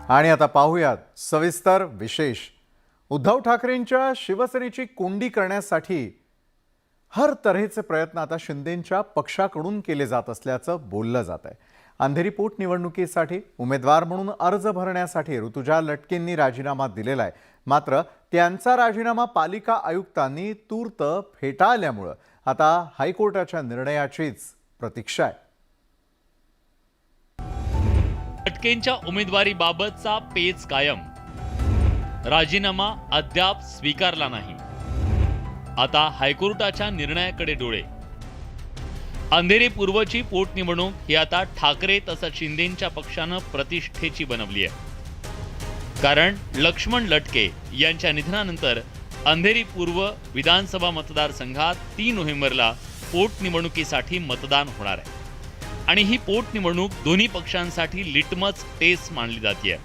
आणि आता पाहूयात सविस्तर विशेष। उद्धव ठाकरेंच्या शिवसेनेची कोंडी करण्यासाठी हर तऱ्हेचे प्रयत्न आता शिंदेंच्या पक्षाकडून केले जात असल्याचं बोललं जात आहे। अंधेरी पोटनिवडणुकीसाठी उमेदवार म्हणून अर्ज भरण्यासाठी ऋतुजा लटकेंनी राजीनामा दिलेला आहे, मात्र त्यांचा राजीनामा पालिका आयुक्तांनी तूर्त फेटाळल्यामुळे आता हायकोर्टाच्या निर्णयाचीच प्रतीक्षा आहे। लटकेंच्या उमेदवारीबाबतचा पेच कायम, राजीनामा अद्याप स्वीकारला नाही। आता हायकोर्टाच्या निर्णयाकडे डोळे। अंधेरी पूर्वची पोटनिवडणूक ही आता ठाकरे तसंच शिंदेंच्या पक्षानं प्रतिष्ठेची बनवली आहे, कारण लक्ष्मण लटके यांच्या निधनानंतर अंधेरी पूर्व विधानसभा मतदारसंघात 3 नोव्हेंबरला पोटनिवडणुकीसाठी मतदान होणार आहे आणि ही पोटनिवडणूक दोन्ही पक्षांसाठी लिटमस टेस्ट मानली जाते,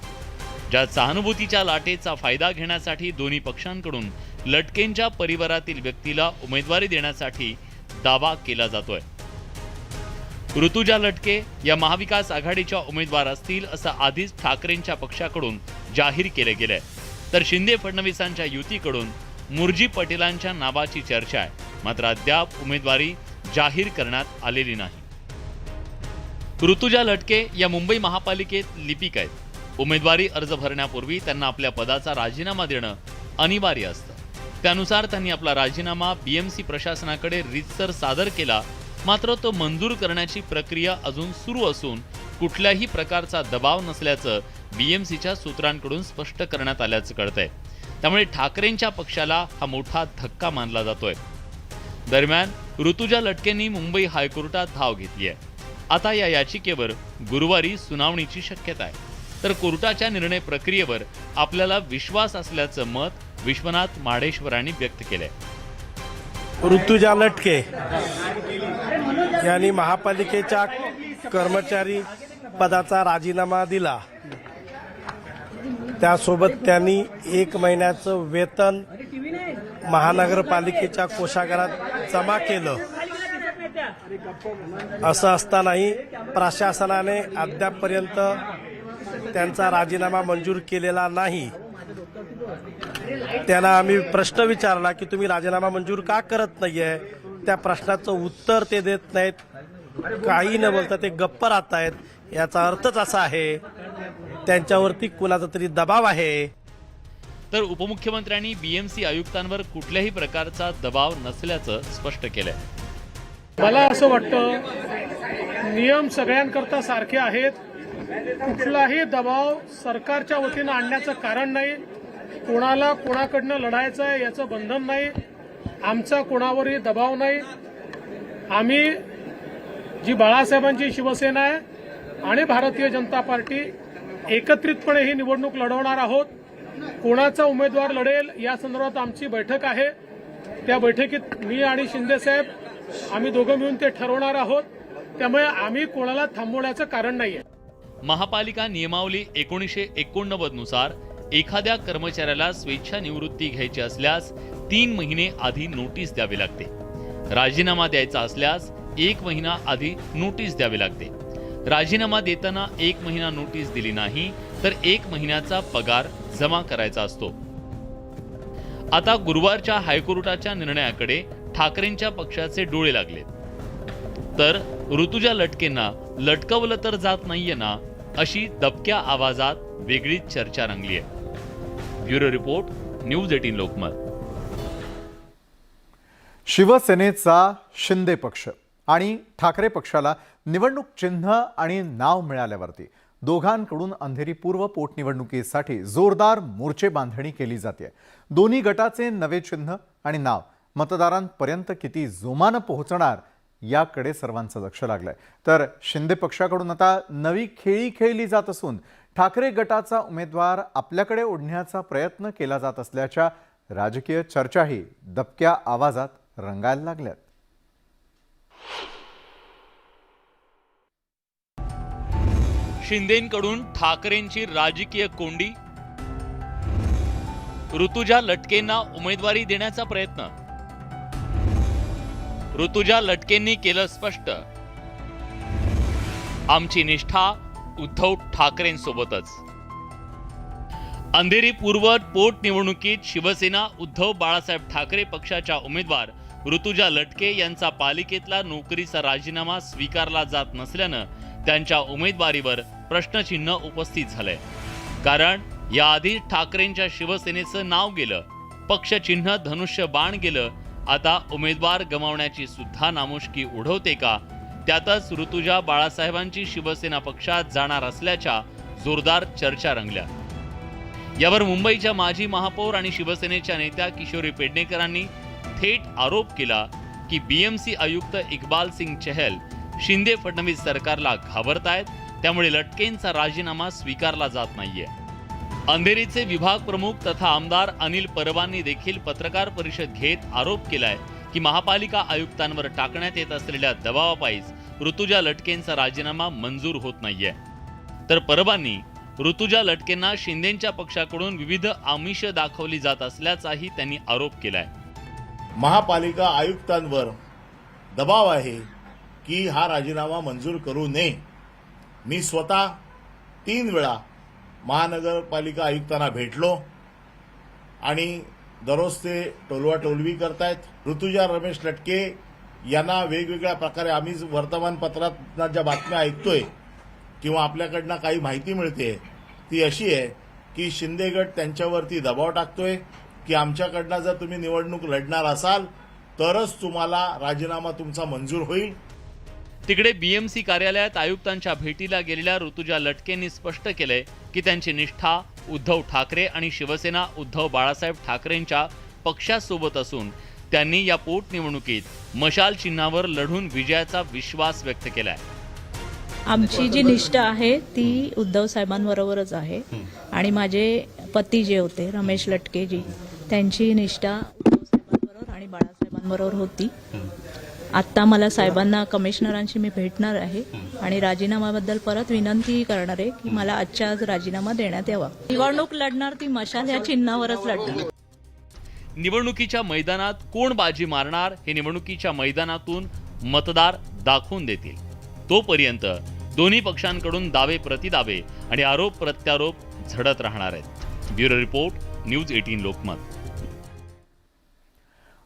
ज्या सहानुभूतीच्या लाटेचा फायदा घेण्यासाठी दोन्ही पक्षांकडून लटकेंच्या परिवारातील व्यक्तीला उमेदवारी देण्यासाठी दावा केला जातोय। ऋतुजा लटके या महाविकास आघाडीच्या उमेदवार असतील असं आधीच ठाकरेंच्या पक्षाकडून जाहीर केले गेले, तर शिंदे फडणवीसांच्या युतीकडून मुरजी पटेलांच्या नावाची चर्चा आहे, मात्र अद्याप उमेदवारी जाहीर करण्यात आलेली नाही। ऋतुजा लटके या मुंबई महापालिकेत लिपिक आहेत। उमेदवारी अर्ज भरण्यापूर्वी त्यांना आपल्या पदाचा राजीनामा देणं अनिवार्य असतं। त्यानुसार त्यांनी आपला राजीनामा बीएमसी प्रशासनाकडे रीतसर सादर केला, मात्र तो मंजूर करण्याची प्रक्रिया अजून सुरू असून कुठल्याही प्रकारचा दबाव नसल्याचं बीएमसीच्या सूत्रांकडून स्पष्ट करण्यात आल्याचं कळतंय। त्यामुळे ठाकरेंच्या पक्षाला हा मोठा धक्का मानला जातोय। दरम्यान ऋतुजा लटकेंनी मुंबई हायकोर्टात धाव घेतली आहे। आता या याचिकेवर गुरुवारी सुनावणीची शक्यता आहे, तर कोर्टाच्या निर्णय प्रक्रियेवर आपल्याला विश्वास असल्याचं मत विश्वनाथ माडेश्वरांनी व्यक्त केलंय। ऋतुजा लटके यांनी महापालिकेच्या कर्मचारी पदाचा राजीनामा दिला, त्यासोबत त्यांनी 1 महिन्याचं वेतन महानगरपालिकेच्या कोषागारात जमा केलं। असं असतानाही प्रशासनाने अद्यापपर्यंत त्यांचा राजीनामा मंजूर केलेला नाही। त्यांना आम्ही प्रश्न विचारला की तुम्ही राजीनामा मंजूर का करत नाहीये, त्या प्रश्नाचं उत्तर ते देत नाहीत, काही न बोलता ते गप्प राहत आहेत। याचा अर्थच असा आहे त्यांच्यावरती कुणाचा तरी दबाव आहे। तर उपमुख्यमंत्र्यांनी बीएमसी आयुक्तांवर कुठल्याही प्रकारचा दबाव नसल्याचं स्पष्ट केलंय। मला असं वाटतं नियम सगळ्यांकरता सारखे आहेत, कुठलाही दबाव सरकारच्या वतीनं आणण्याचं कारण नाही, कोणाला कोणाकडनं लढायचं आहे याचं बंधन नाही, आमचा कोणावरही दबाव नाही। आम्ही जी बाळासाहेबांची शिवसेना आहे आणि भारतीय जनता पार्टी एकत्रितपणे ही निवडणूक लढवणार आहोत। कोणाचा उमेदवार लढेल या संदर्भात आमची बैठक आहे, त्या बैठकीत मी आणि शिंदे साहेब आम्ही दोघं मिळून ते ठरवणार आहोत, त्यामुळे आम्ही कोणाला थांबवण्याचं कारण नाहीये। महापालिका नियमावली 1989 नुसार एखाद्या कर्मचाऱ्याला स्वेच्छा निवृत्ती घ्यायची असल्यास 3 महिने आधी नोटीस द्यावी लागते। राजीनामा द्यायचा असल्यास 1 महिना आधी नोटीस द्यावी लागते। राजीनामा देताना 1 महिना नोटीस दिली नाही तर 1 महिन्याचा पगार जमा करायचा असतो। आता गुरुवारच्या हायकोर्टाच्या निर्णयाकडे ठाकरेंच्या पक्षाचे डोळे लागले, तर ऋतुजा लटकेंना लटकवलं तर जात नाहीये ना, अशी दबक्या आवाजात वेगळीच चर्चा रंगली आहे। Bureau report, news 18 Lokmat. शिवसेनेचा शिंदे पक्ष आणि ठाकरे पक्षाला निवडणूक चिन्ह आणि नाव मिळाल्यावरती दोघांकडून अंधेरी पूर्व पोटनिवडणुकीसाठी जोरदार मोर्चे बांधणी केली जाते। दोन्ही गटाचे नवे चिन्ह आणि नाव मतदारांपर्यंत किती जोमानं पोहोचणार याकडे सर्वांचं लक्ष लागलंय, तर शिंदे पक्षाकडून आता नवी खेळी खेळली जात असून ठाकरे गटाचा उमेदवार आपल्याकडे ओढण्याचा प्रयत्न केला जात असल्याच्या राजकीय चर्चाही दबक्या आवाजात रंगायला लागल्यात। शिंदेंकडून ठाकरेंची राजकीय कोंडी, ऋतुजा लटकेंना उमेदवारी देण्याचा प्रयत्न। ऋतुजा लटकेंनी केलं स्पष्ट, आमची निष्ठा उद्धव ठाकरेंसोबतच। अंधेरी पूर्व पोटनिवडणुकीत शिवसेना उद्धव बाळासाहेब ठाकरे पक्षाच्या उमेदवार ऋतुजा लटके यांचा पालिकेतला नोकरीचा राजीनामा स्वीकारला जात नसल्यानं त्यांच्या उमेदवारीवर प्रश्नचिन्ह उपस्थित झालंय. कारण याआधी ठाकरेंच्या शिवसेनेचं नाव गेलं, पक्षचिन्ह धनुष्य बाण गेलं. आता उमेदवार गमावण्याची सुद्धा नामुष्की उडवते का? त्यातच ऋतुजा बाळासाहेबांची शिवसेना पक्षात जाणार असल्याच्या जोरदार चर्चा रंगल्या. यावर मुंबईच्या माजी महापौर आणि शिवसेनेच्या नेत्या किशोरी पेडणेकरांनी थेट आरोप केला की बीएमसी आयुक्त इक्बाल सिंग चहल शिंदे फडणवीस सरकारला घाबरतायत, त्यामुळे लटकेंचा राजीनामा स्वीकारला जात नाहीये. अंधेरीचे विभाग प्रमुख तथा आमदार अनिल परबांनी देखील पत्रकार परिषद घेत आरोप केलाय की महापालिका आयुक्तांवर टाकण्यात येत असलेल्या दबावापायीच ऋतुजा लटकेंचा राजीनामा मंजूर होत नाहीये. तर परबांनी ऋतुजा लटकेंना शिंदेंच्या पक्षाकडून विविध आमिष दाखवली जात असल्याचाही त्यांनी आरोप केलाय. महापालिका आयुक्तांवर दबाव आहे की हा राजीनामा मंजूर करू नये. मी स्वतः 3 वेळा महानगरपालिका आयुक्तांना भेटलो आणि दररोज ते टोलवाटोलवी करतायत. ऋतुजा रमेश लटके यांना वेगवेगळ्या प्रकारे आम्ही वर्तमानपत्रात ज्या बातम्या ऐकतोय किंवा आपल्याकडनं काही माहिती मिळते ती अशी आहे की शिंदे गट त्यांच्यावरती दबाव टाकतोय की आमच्याकडनं जर तुम्ही निवडणूक लढणार असाल तरच तुम्हाला राजीनामा तुमचा मंजूर होईल. तिकडे बीएमसी कार्यालयात आयुक्तांच्या भेटीला गेलेल्या ऋतुजा लटकेंनी स्पष्ट केलंय की त्यांची निष्ठा उद्धव ठाकरे आणि शिवसेना उद्धव बाळासाहेब ठाकरेंच्या पक्षासोबत असून त्यांनी या पोटनिवडणुकीत मशाल चिन्हावर लढून विजयाचा विश्वास व्यक्त केलाय. आमची जी निष्ठा आहे ती उद्धव साहेबांबरोबरच आहे आणि माझे पती जे होते रमेश लटकेजी त्यांची निष्ठा उद्धव साहेबांबरोबर आणि बाळासाहेबांबरोबर होती. आत्ता मला साहेबांना कमिशनरांशी मी भेटणार आहे आणि राजीनाम्याबद्दल परत विनंती करणार आहे की मला आजच्या आज राजीनामा देण्यात यावा. निवडणूक लढणार ती मशाल या चिन्हावरच लढणार. निवडणुकीच्या मैदानात कोण बाजी मारणार हे निवडणुकीच्या मैदानातून मतदार दाखवून देतील. तोपर्यंत दोन्ही पक्षांकडून दावे प्रतिदावे आणि आरोप प्रत्यारोप झडत राहणार आहेत. Bureau report, news 18 Lokmat.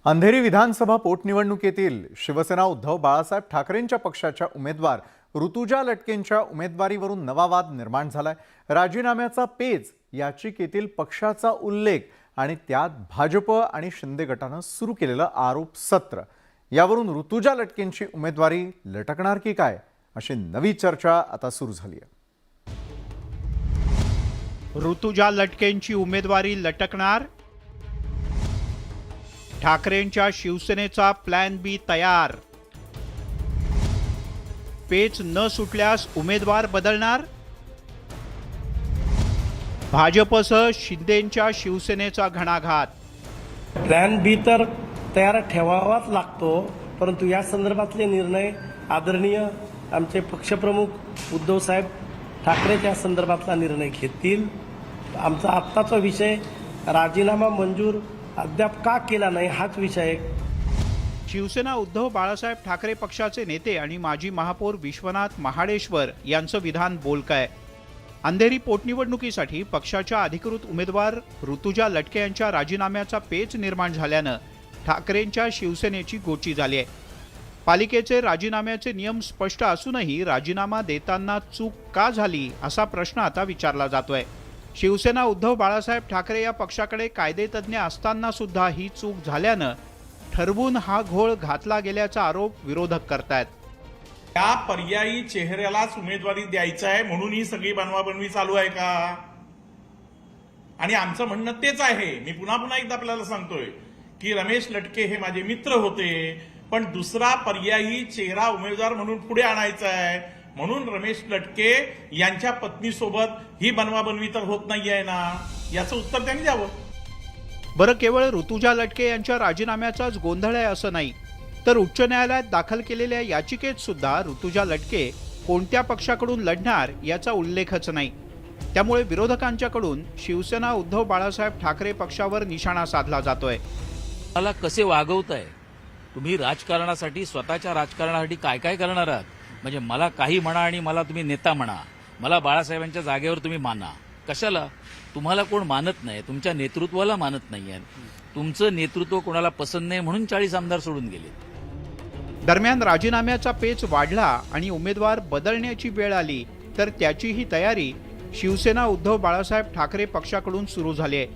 Andheri विधानसभा पोटनिवडणुकीतील शिवसेना उद्धव बाळासाहेब ठाकरेंच्या पक्षाच्या उमेदवार ऋतुजा लटकेंच्या उमेदवारीवरून नवा वाद निर्माण झालाय. राजीनाम्याचा पेच याचिकेतील पक्षाचा उल्लेख आणि त्यात भाजप आणि शिंदे गटानं सुरू केलेलं आरोप सत्र यावरून ऋतुजा लटकेंची उमेदवारी लटकणार की काय अशी नवी चर्चा आता सुरू झाली आहे. ऋतुजा लटकेंची उमेदवारी लटकणार, ठाकरेंच्या शिवसेनेचा प्लॅन बी तयार, पेच न सुटल्यास उमेदवार बदलणार, भाजपसह शिंदेंच्या शिवसेनेचा घणाघात. प्लॅन बी तर तयार ठेवावाच लागतो, परंतु या संदर्भातले निर्णय आदरणीय आमचे पक्षप्रमुख उद्धव साहेब ठाकरेच्या या संदर्भातला निर्णय घेतील. आमचा आत्ताचा विषय राजीनामा मंजूर अद्याप का केला नाही हाच विषय आहे. शिवसेना उद्धव बाळासाहेब ठाकरे पक्षाचे नेते आणि माजी महापौर विश्वनाथ महाडेश्वर यांचं विधान बोलकं आहे. अंधेरी पोटनिवडणुकीसाठी पक्षाच्या अधिकृत उमेदवार ऋतुजा लटके यांच्या राजीनाम्याचा पेच निर्माण झाल्यानं ठाकरेंच्या शिवसेनेची गोची झाली आहे. पालिकेचे राजीनाम्याचे नियम स्पष्ट असूनही राजीनामा देताना चूक का झाली असा प्रश्न आता विचारला जातोय. शिवसेना उद्धव बाळासाहेब ठाकरे या पक्षाकडे कायदेतज्ञ असताना सुद्धा ही चूक झाल्यानं ठरवून हा घोळ घातला गेल्याचा आरोप विरोधक करतायत. त्या पर्यायी चेहऱ्यालाच उमेदवारी द्यायचं आहे म्हणून ही सगळी बनवाबनवी चालू आहे का? आणि आमचं म्हणणं तेच आहे. मी पुन्हा एकदा आपल्याला सांगतोय की रमेश लटके हे माझे मित्र होते, पण दुसरा पर्यायी चेहरा उमेदवार म्हणून पुढे आणायचा आहे म्हणून रमेश लटके यांच्या पत्नीसोबत ही बनवाबनवी तर होत नाहीये ना, याचं उत्तर त्यांनी द्यावं. बरं, केवळ ऋतुजा लटके यांच्या राजीनाम्याचाच गोंधळ आहे असं नाही, तर उच्च न्यायालयात दाखल केलेल्या याचिकेत सुद्धा ऋतुजा लटके कोणत्या पक्षाकडून लढणार याचा उल्लेखच नाही. त्यामुळे विरोधकांच्याकडून शिवसेना उद्धव बाळासाहेब ठाकरे पक्षावर निशाणा साधला जातोय. मला कसे वागवताय तुम्ही? राजकारणासाठी, स्वतःच्या राजकारणासाठी काय काय करणार आहात? म्हणजे मला काही म्हणा आणि मला तुम्ही नेता म्हणा, मला बाळासाहेबांच्या जागेवर तुम्ही माना, कशाला? तुम्हाला कोण मानत नाही, तुमच्या नेतृत्वाला मानत नाही आहे, तुमचं नेतृत्व कोणाला पसंत नाही म्हणून 40 आमदार सोडून गेले. दरम्यान राजीनाम्याचा पेच वाढला आणि उमेदवार बदलण्याची वेळ आली तर त्याचीही तयारी शिवसेना उद्धव बाळासाहेब ठाकरे पक्षाकडून सुरू झाली आहे.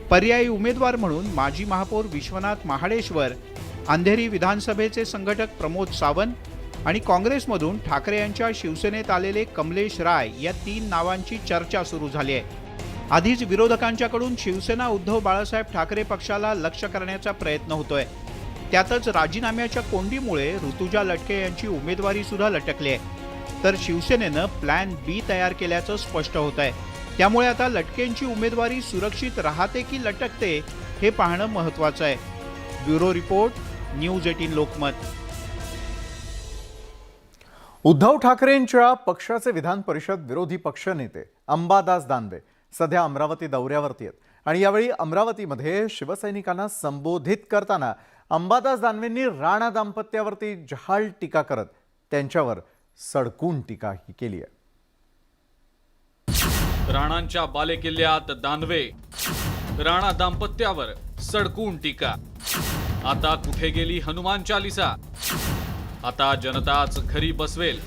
पर्यायी उमेदवार म्हणून माजी महापौर विश्वनाथ महाडेश्वर, अंधेरी विधानसभेचे संघटक प्रमोद सावंत आणि काँग्रेसमधून ठाकरे यांच्या शिवसेनेत आलेले कमलेश राय या 3 नावांची चर्चा सुरू झाली आहे. आधीच विरोधकांच्याकडून शिवसेना उद्धव बाळासाहेब ठाकरे पक्षाला लक्ष्य करण्याचा प्रयत्न होतोय. त्यातच राजीनाम्याच्या कोंडीमुळे ऋतुजा लटके यांची उमेदवारी सुद्धा लटकली आहे. तर शिवसेनेनं प्लॅन बी तयार केल्याचं स्पष्ट होत आहे. त्यामुळे आता लटकेंची उमेदवारी सुरक्षित राहते की लटकते हे पाहणं महत्त्वाचं आहे. Bureau report, news 18 Lokmat. Uddhav ठाकरेंच्या पक्षाचे विधान परिषद विरोधी पक्षनेते अंबादास दानवे सध्या अमरावती दौऱ्यावरती आहेत आणि यावेळी अमरावतीमध्ये शिवसैनिकांना संबोधित करताना अंबादास दानवेंनी राणा दाम्पत्यावरती जहाल टीका करत त्यांच्यावर सडकून टीकाही केली आहे. राणांच्या बालेकिल्ल्यात दानवे, राणा दाम्पत्यावर सडकून टीका. आता कुठे गेली हनुमान चालिसा? आता जनताच खरी बसवेल.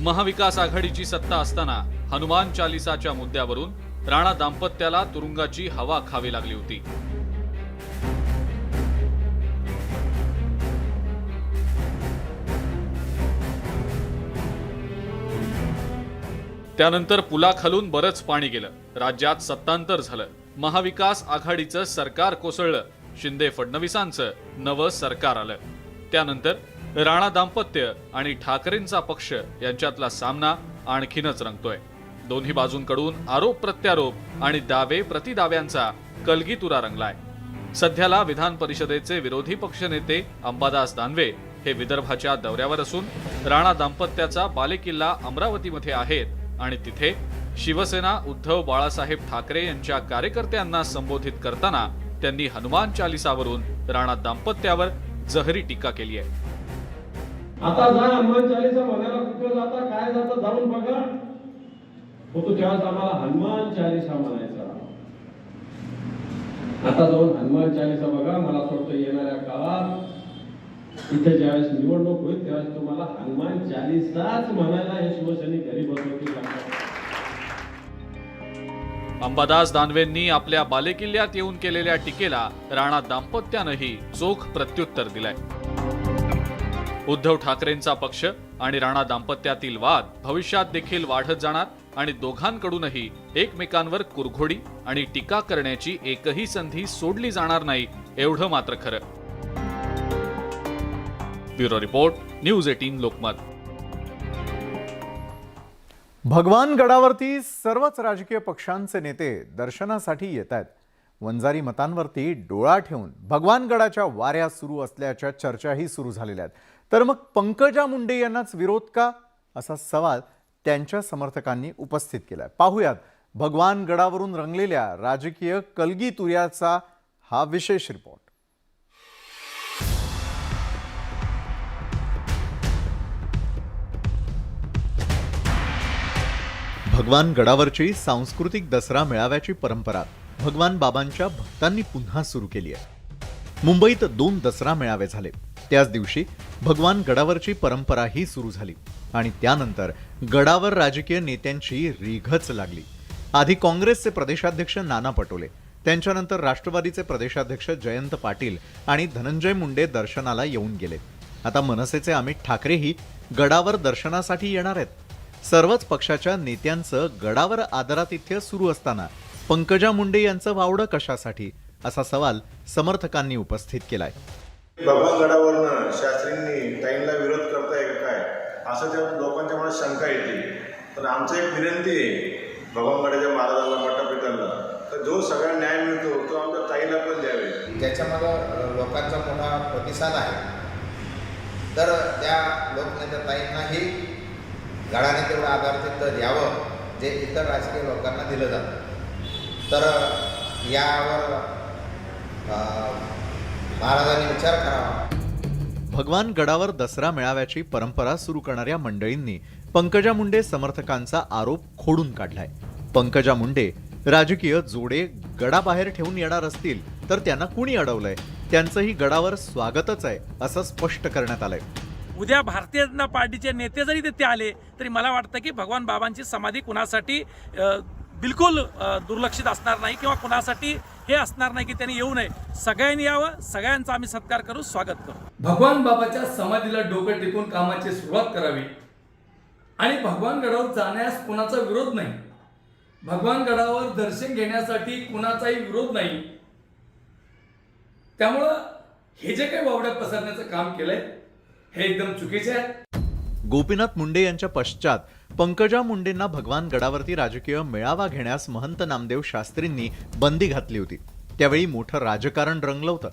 महाविकास आघाडीची सत्ता असताना हनुमान चालिसाच्या मुद्द्यावरून राणा दाम्पत्याला तुरुंगाची हवा खावी लागली होती. त्यानंतर पुलाखालून बरंच पाणी गेलं. राज्यात सत्तांतर झालं. महाविकास आघाडीचं सरकार कोसळलं. शिंदे फडणवीसांचं नवं सरकार आलं. त्यानंतर राणा दाम्पत्य आणि ठाकरेंचा पक्ष यांच्यातला सामना आणखीनच रंगतोय. दोन्ही बाजूंकडून आरोप प्रत्यारोप आणि दावे प्रतिदाव्यांचा कलगीतुरा रंगलाय. सध्याला विधान परिषदेचे विरोधी पक्षनेते अंबादास दानवे हे विदर्भाच्या दौऱ्यावर असून राणा दाम्पत्याचा बालेकिल्ला अमरावतीमध्ये आहेत आणि तिथे शिवसेना उद्धव बाळासाहेब ठाकरे यांच्या कार्यकर्त्यांना संबोधित करताना त्यांनी हनुमान चालिसावरून राणा दाम्पत्यावर जहरी टीका केली आहे. आता जा हनुमान चालीसा म्हणायला कुठं जाता काय जाता जाऊन बघा. होतो त्यावेळेस आम्हाला हनुमान चालीसा म्हणायचा. आता जाऊन हनुमान चालीसा बघा. मला वाटतं येणाऱ्या काळात इथे ज्यावेळेस निवडणूक होईल त्यावेळेस तुम्हाला हनुमान चालीसाच म्हणायला हे शिवसैनिक घरी बसवतील. अंबादास दानवेंनी आपल्या बालेकिल्ल्यात येऊन केलेल्या टीकेला राणा दाम्पत्यानंही चोख प्रत्युत्तर दिलंय. उद्धव ठाकरेंचा पक्ष आणि राणा दाम्पत्यातील वाद भविष्यात देखील वाढत जाणार आणि दोघांकडूनही एकमेकांवर कुरघोडी आणि टीका करण्याची एकही संधी सोडली जाणार नाही एवढं मात्र खरं. Bureau report, news 18 Lokmat. भगवान गडावरती सर्वच राजकीय पक्षांचे नेते दर्शनासाठी येत आहेत. वंजारी मतांवरती डोळा ठेवून भगवान गडाच्या वाऱ्या सुरू असल्याच्या चर्चाही सुरू झालेल्या आहेत. तर मग पंकजा मुंडे यांनाच विरोध का, असा सवाल त्यांच्या समर्थकांनी उपस्थित केलाय. पाहूयात भगवान गडावरून रंगलेल्या राजकीय कलगीतुऱ्याचा हा विशेष रिपोर्ट. भगवान गडावरची सांस्कृतिक दसरा मेळाव्याची परंपरा भगवान बाबांच्या भक्तांनी पुन्हा सुरू केली आहे. मुंबईत 2 दसरा मेळावे झाले. त्याच दिवशी भगवान गडावरची परंपराही सुरू झाली आणि त्यानंतर गडावर राजकीय नेत्यांची रीघच लागली. आधी काँग्रेसचे प्रदेशाध्यक्ष नाना पटोले, त्यांच्यानंतर राष्ट्रवादीचे प्रदेशाध्यक्ष जयंत पाटील आणि धनंजय मुंडे दर्शनाला येऊन गेले. आता मनसेचे अमित ठाकरेही गडावर दर्शनासाठी येणार आहेत. सर्वच पक्षाच्या नेत्यांचं गडावर आदरातिथ्य सुरू असताना पंकजा मुंडे यांचं वावडं कशासाठी, असा सवाल समर्थकांनी उपस्थित केलाय. भगवान गडावरनं शास्त्रींनी ताईंना विरोध करताय का काय, असं त्या लोकांच्या मनात शंका येते. पण आमचं एक विनंती आहे भगवान गडाच्या महाराजांना, मठापीठांना, तर जो सगळा न्याय मिळतो तो आमच्या ताईला पण द्यावे. ज्याच्यामध्ये लोकांचा मोठा प्रतिसाद आहे, तर त्या लोकनेत्या ताईंनाही गडाने तेवढं आदरातिथ्य द्यावं जे इतर राजकीय लोकांना दिलं जातं. तर यावर महाराजांनी विचार करावा. भगवान गडावर दसरा मेळाव्याची परंपरा सुरू करणाऱ्या मंडळींनी पंकजा मुंडे समर्थकांचा आरोप खोडून काढलाय. पंकजा मुंडे राजकीय जोडे गडाबाहेर ठेवून येणार असतील तर त्यांना कुणी अडवलंय, त्यांचंही गडावर स्वागतच आहे असं स्पष्ट करण्यात आलंय. उद्या भारतीय जनता पार्टीचे नेते जरी तिथे आले तरी मला वाटतं की भगवान बाबांची समाधी कुणासाठी बिलकुल दुर्लक्षित असणार नाही किंवा कुणासाठी हे असणार नाही की त्यांनी येऊ नये. सगळ्यांनी यावं, सगळ्यांचा आम्ही सत्कार करू, स्वागत करू. भगवान बाबाच्या समाधीला डोकं टेकून कामाची सुरुवात करावी आणि भगवान गडावर जाण्यास कुणाचा विरोध नाही. भगवान गडावर दर्शन घेण्यासाठी कुणाचाही विरोध नाही. त्यामुळं हे जे काही वावड्या पसरण्याचं काम केलंय हे एकदम चुकीचे आहे. गोपीनाथ मुंडे यांच्या पश्चात पंकजा मुंडेंना भगवान गडावरती राजकीय मेळावा घेण्यास महंत नामदेव शास्त्रींनी बंदी घातली होती. त्यावेळी मोठं राजकारण रंगलं होतं.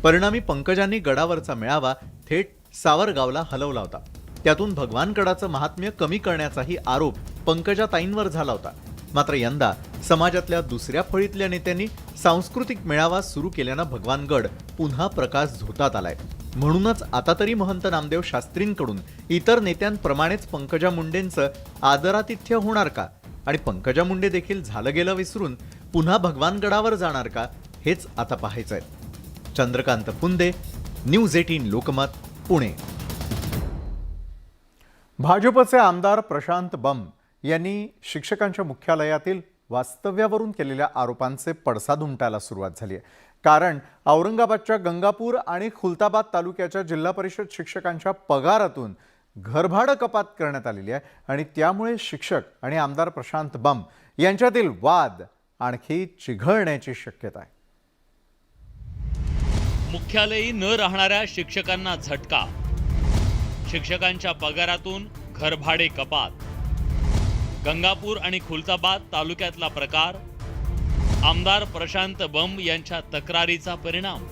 परिणामी पंकजांनी गडावरचा मेळावा थेट सावरगावला हलवला होता. त्यातून भगवान गडाचं महात्म्य कमी करण्याचाही आरोप पंकजाताईंवर झाला होता. मात्र यंदा समाजातल्या दुसऱ्या फळीतल्या नेत्यांनी सांस्कृतिक मेळावा सुरू केल्यानं भगवानगड पुन्हा प्रकाश झोतात आलाय. म्हणूनच आता तरी महंत नामदेव शास्त्रींकडून इतर नेत्यांप्रमाणेच पंकजा मुंडेंचं आदरातिथ्य होणार का, आणि पंकजा मुंडे देखील झालं गेलं विसरून पुन्हा भगवानगडावर जाणार का, हेच आता पाहायचंय. चंद्रकांत पुंदे, न्यूज 18 लोकमत, पुणे. भाजपचे आमदार प्रशांत बंब यांनी शिक्षकांच्या मुख्यालयातील वास्तव्यावरून केलेल्या आरोपांचे पडसाद उमटायला सुरुवात झाली आहे. कारण औरंगाबादच्या गंगापूर आणि खुलताबाद तालुक्याच्या जिल्हा परिषद शिक्षकांच्या पगारातून घरभाडं कपात करण्यात आलेली आहे आणि त्यामुळे शिक्षक आणि आमदार प्रशांत बंब यांच्यातील वाद आणखी चिघळण्याची शक्यता आहे. मुख्यालयी न राहणाऱ्या शिक्षकांना झटका. शिक्षकांच्या पगारातून घरभाडे कपात. गंगापूर आणि खुलताबाद तालुक्यातला प्रकार. आमदार प्रशांत बंब यांच्या तक्रारीचा परिणाम.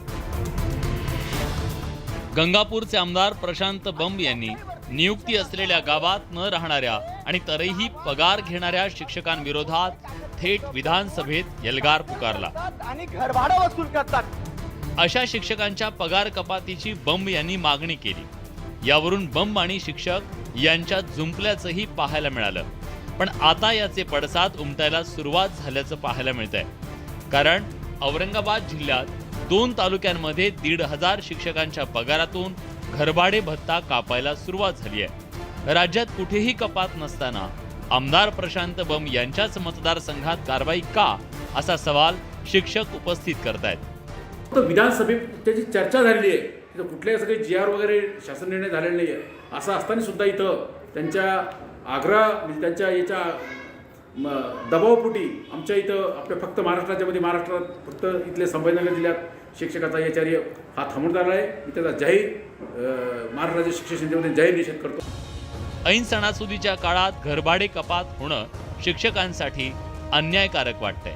गंगापूरचे आमदार प्रशांत बंब यांनी नियुक्ती असलेल्या गावात न राहणाऱ्या आणि तरीही पगार घेणाऱ्या शिक्षकांविरोधात थेट विधानसभेत एल्गार पुकारला. आणि घरभाडं वसूल करतात. अशा शिक्षकांच्या पगार कपातीची बंब यांनी मागणी केली. यावरून बंब आणि शिक्षक यांच्यात जुंपल्याचंही पाहायला मिळालं. पण आता याचे पडसाद उमटायला सुरुवात झाल्याचं पाहायला मिळतंय. कारण औरंगाबाद जिल्ह्यात 2 तालुक्यांमध्ये 1,500 शिक्षकांच्या पगारातून घरभाडे भत्ता कापायला सुरुवात झाली आहे. राज्यात कुठेही कपात नसताना आमदार प्रशांत बंब यांच्याच मतदारसंघात कारवाई का, असा सवाल शिक्षक उपस्थित करतायत. विधानसभेत त्याची चर्चा झालेली आहे. तिथं कुठल्याही सगळे GR वगैरे शासन निर्णय झालेला नाही आहे. असं असताना सुद्धा इथं त्यांच्या आग्रह म्हणजे त्यांच्या याच्या दबावपोटी आमच्या इथं आपल्या फक्त महाराष्ट्रात फक्त इथले संभाजीनगर जिल्ह्यात शिक्षकाचा आचार्य हा थांबून झाला आहे. मी त्याचा जाहीर महाराष्ट्र राज्य शिक्षक संघटनेमध्ये जाहीर निषेध करतो. ऐन सणासुदीच्या काळात घरभाडे कपात होणं शिक्षकांसाठी अन्यायकारक वाटतंय.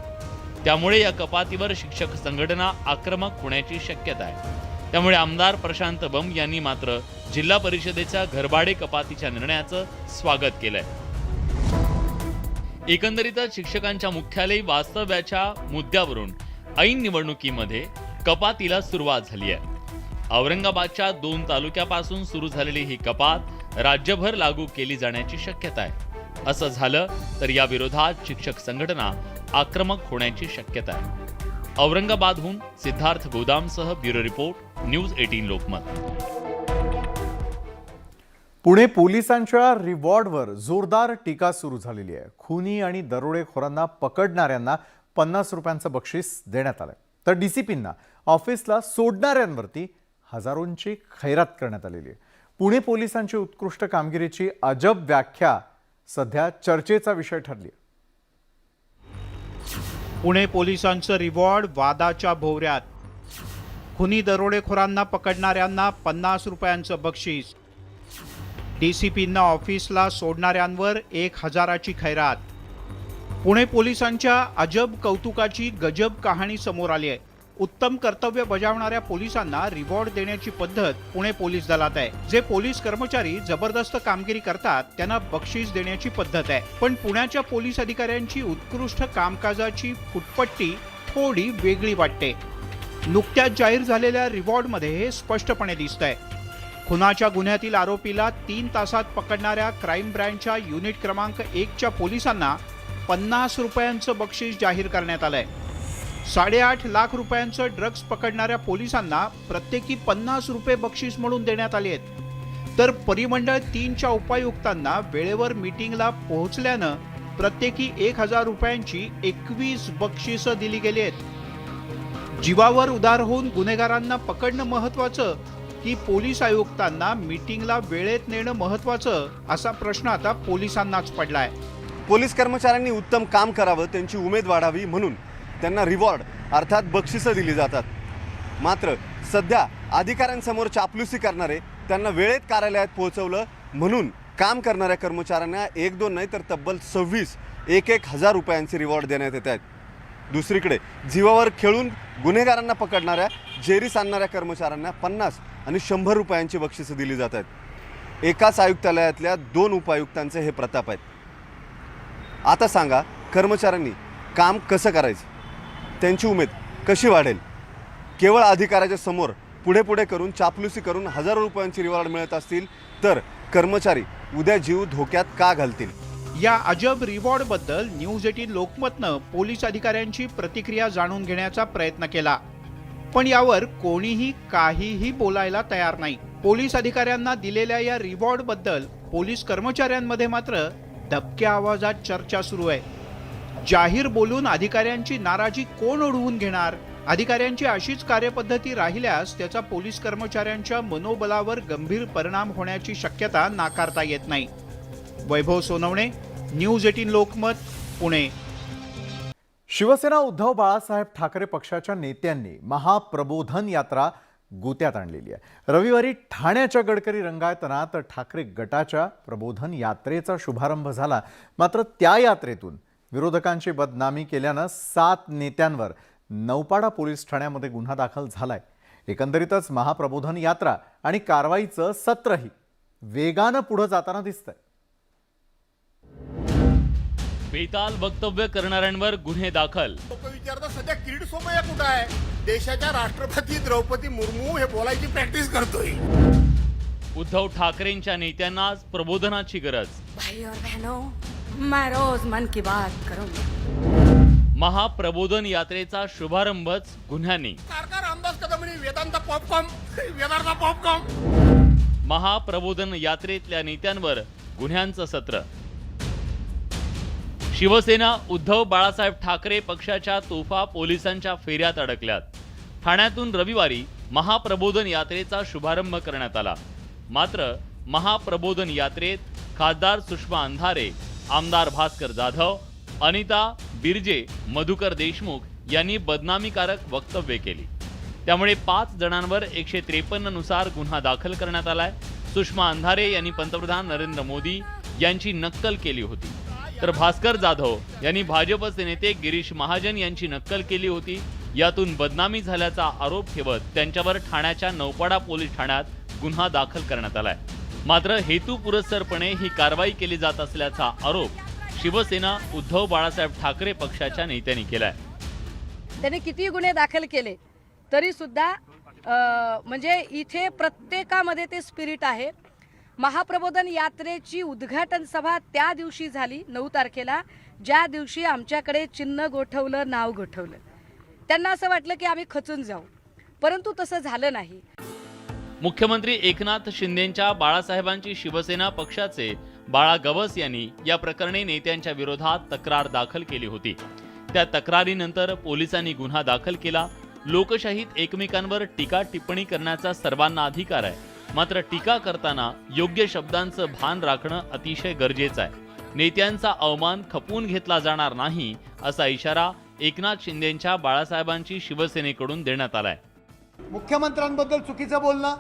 त्यामुळे या कपातीवर शिक्षक संघटना आक्रमक होण्याची शक्यता आहे. त्यामुळे आमदार प्रशांत बंब यांनी मात्र जिल्हा परिषदेच्या घरभाडे कपातीच्या निर्णयाचं स्वागत केलंय. एकंदरीतच शिक्षकांच्या मुख्यालयी वास्तव्याच्या मुद्द्यावरून ऐन निवडणुकीमध्ये कपातीला सुरुवात झाली आहे. औरंगाबादच्या 2 तालुक्यापासून सुरू झालेली ही कपात राज्यभर लागू केली जाण्याची शक्यता आहे. असं झालं तर या विरोधात शिक्षक संघटना आक्रमक होण्याची शक्यता आहे. औरंगाबादहून सिद्धार्थ गोदामसह bureau report, news 18 Lokmat. Pune पोलिसांच्या रिवॉर्डवर जोरदार टीका सुरू झालेली आहे. खुनी आणि दरोडेखोरांना पकडणाऱ्यांना 50 रुपयांचं बक्षीस देण्यात आलंय, तर DCPंना ऑफिसला सोडणाऱ्यांवरती हजारोंची खैरात करण्यात आलेली आहे. पुणे पोलिसांची उत्कृष्ट कामगिरीची अजब व्याख्या सध्या चर्चेचा विषय ठरली आहे. पुणे पोलिसांचं रिवॉर्ड वादाच्या भोवऱ्यात. खुनी दरोडेखोरांना पकडणाऱ्यांना 50 रुपयांचं बक्षीस. DCPंना ऑफिसला सोडणाऱ्यांवर 1,000ची खैरात. पुणे पोलिसांच्या अजब कौतुकाची गजब कहाणी समोर आली आहे. उत्तम कर्तव्य बजावणाऱ्या पोलिसांना रिवॉर्ड देण्याची पद्धत पुणे पोलीस दलात आहे. जे पोलीस कर्मचारी जबरदस्त कामगिरी करतात त्यांना बक्षीस देण्याची पद्धत आहे. पण पुण्याच्या पोलीस अधिकाऱ्यांची उत्कृष्ट कामकाजाची फुटपट्टी थोडी वेगळी वाटते. नुकत्याच जाहीर झालेल्या रिवॉर्डमध्ये हे स्पष्टपणे दिसतंय. खुनाच्या गुन्ह्यातील आरोपीला 3 तासात पकडणाऱ्या क्राईम ब्रँचच्या युनिट क्रमांक 1च्या पोलिसांना 50 रुपयांचं बक्षीस जाहीर करण्यात आलंय. 8.5 लाख रुपयांचं ड्रग्ज पकडणाऱ्या पोलिसांना प्रत्येकी 50 रुपये बक्षीस म्हणून देण्यात आले आहेत. तर परिमंडळ 3च्या उपायुक्तांना वेळेवर मीटिंगला पोहोचल्यानं प्रत्येकी 1000 रुपयांची 21 बक्षिसं दिली गेली आहेत. जीवावर उदार होऊन गुन्हेगारांना पकडणं महत्वाचं की पोलीस आयुक्तांना मीटिंगला वेळेत नेणं महत्वाचं, असा प्रश्न आता पोलिसांनाच पडलाय. पोलीस कर्मचाऱ्यांनी उत्तम काम करावं, त्यांची उमेद वाढावी म्हणून त्यांना रिवॉर्ड अर्थात बक्षिसं दिली जातात. मात्र सध्या अधिकाऱ्यांसमोर चापलुसी करणारे, त्यांना वेळेत कार्यालयात पोहोचवलं म्हणून काम करणाऱ्या कर्मचाऱ्यांना 1-2 नाही तर तब्बल 26,000 रुपयांचे रिवॉर्ड देण्यात येत आहेत. दुसरीकडे जीवावर खेळून गुन्हेगारांना पकडणाऱ्या, जेरीस आणणाऱ्या कर्मचाऱ्यांना 50 आणि 100 रुपयांची बक्षिसं दिली जात आहेत. एकाच आयुक्तालयातल्या 2 उपायुक्तांचे हे प्रताप आहेत. आता सांगा, कर्मचाऱ्यांनी काम कसं करायचं, त्यांची उमेद कशी वाढेल? केवळ अधिकाऱ्याच्या समोर पुढे करून चापलुसी करून हजारो रुपयांची रिवॉर्ड मिळत असतील तर कर्मचारी उद्या जीव धोक्यात का घालतील? या अजब रिवॉर्डबद्दल न्यूज 18 लोकमतनं पोलीस अधिकाऱ्यांची प्रतिक्रिया जाणून घेण्याचा प्रयत्न केला, पण यावर कोणीही काहीही बोलायला तयार नाही. पोलीस अधिकाऱ्यांना दिलेल्या या रिवॉर्डबद्दल पोलीस कर्मचाऱ्यांमध्ये मात्र दबक्या आवाजात चर्चा सुरू आहे. जाहीर बोलून अधिकाऱ्यांची नाराजी कोण ओढवून घेणार? अधिकाऱ्यांची अशीच कार्यपद्धती राहिल्यास त्याचा पोलीस कर्मचाऱ्यांच्या मनोबलावर गंभीर परिणाम होण्याची शक्यता नाकारता येत नाही. वैभव सोनवणे, न्यूज 18 लोकमत, पुणे. शिवसेना उद्धव बाळासाहेब ठाकरे पक्षाच्या नेत्यांनी महाप्रबोधन यात्रा गोत्यात आणलेली आहे. रविवारी ठाण्याच्या गडकरी रंगायतनात ठाकरे गटाच्या प्रबोधन यात्रेचा शुभारंभ झाला. मात्र त्या यात्रेतून विरोधकांची बदनामी केल्यानं 7 नेत्यांवर नौपाडा पोलीस ठाण्यामध्ये गुन्हा दाखल झालाय. एकंदरीतच महाप्रबोधन यात्रा आणि कारवाईचं सत्रही वेगानं पुढे जाताना दिसतंय. बेताल वक्तव्य करणाऱ्यांवर गुन्हे दाखल. लोक विचारतात सध्या किरीट सोमय्या कुठं आहे? देशाच्या राष्ट्रपती द्रौपदी मुर्मू हे बोलायची प्रॅक्टिस करतोय. उद्धव ठाकरेंच्या नेत्यांना प्रबोधनाची गरज. भाई और बहनों, मैं रोज मन की बात करूंगा. महाप्रबोधन यात्रेचा शुभारंभच गुन्ह्यांनी. कारकार अंदाज कदम वेदांत पॉपकॉर्न. महाप्रबोधन यात्रेतल्या नेत्यांवर गुन्ह्यांचं सत्र. शिवसेना उद्धव बाळासाहेब ठाकरे पक्षाच्या तोफा पोलिसांच्या फेऱ्यात अडकल्यात. ठाण्यातून रविवारी महाप्रबोधन यात्रेचा शुभारंभ करण्यात आला. मात्र महाप्रबोधन यात्रेत खासदार सुषमा अंधारे, आमदार भास्कर जाधव, अनिता बिर्जे, मधुकर देशमुख यांनी बदनामीकारक वक्तव्ये केली. त्यामुळे 5 जणांवर 153 नुसार गुन्हा दाखल करण्यात आलाय. सुषमा अंधारे यांनी पंतप्रधान नरेंद्र मोदी यांची नक्कल केली होती, तर भास्कर जाधव यांनी भाजपचे नेते गिरीश महाजन यांची नक्कल केली होती. यातून बदनामी झाल्याचा आरोप ठेवत त्यांच्यावर ठाण्याच्या नौपाडा पोलीस ठाण्यात गुन्हा दाखल करण्यात आलाय. मात्र हेतुपुरस्सरपणे ही कारवाई केली जात असल्याचा आरोप शिवसेना उद्धव बाळासाहेब ठाकरे पक्षाच्या नेत्यांनी केलाय. त्याने किती गुन्हे दाखल केले तरी सुद्धा म्हणजे इथे प्रत्येकामध्ये ते स्पिरिट आहे. महाप्रबोधन यात्रेची उद्घाटन सभा त्या दिवशी झाली 9 तारखेला, ज्या दिवशी आमच्याकडे चिन्ह गोठवलं, नाव गोठवलं. त्यांना असं वाटलं की आम्ही खचून जाऊ, परंतु तसं झालं नाही. मुख्यमंत्री एकनाथ शिंदेंच्या बाळासाहेबांची शिवसेना पक्षाचे बाळा गवस यांनी या प्रकरणी नेत्यांच्या विरोधात तक्रार दाखल केली होती. त्या तक्रारीनंतर पोलिसांनी गुन्हा दाखल केला. लोकशाहीत एकमेकांवर टीका टिप्पणी करण्याचा सर्वांना अधिकार आहे, मात्र टीका करताना योग्य शब्दांचं भान राखणं अतिशय गरजेचं आहे. नेत्यांचा अवमान खपवून घेतला जाणार नाही, असा इशारा एकनाथ शिंदेंच्या बाळासाहेबांची शिवसेनेकडून देण्यात आलाय. मुख्यमंत्र्यांबद्दल चुकीचं बोलणं,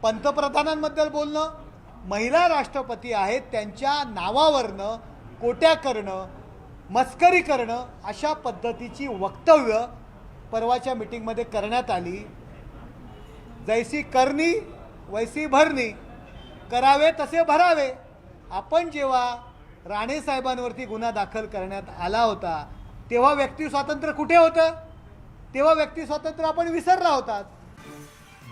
पंतप्रधानांबद्दल बोलणं, महिला राष्ट्रपती आहेत त्यांच्या नावावरनं कोट्या करणं, मस्करी करणं, अशा पद्धतीची वक्तव्य परवाच्या मीटिंगमध्ये करण्यात आली. जैसी करणी वैसी भरणी, करावे तसे भरावे. आपण जेव्हा राणे साहेबांवरती गुन्हा दाखल करण्यात आला होता तेव्हा व्यक्ती स्वातंत्र्य कुठे होतं? तेव्हा व्यक्ती स्वातंत्र्य आपण विसरला होता.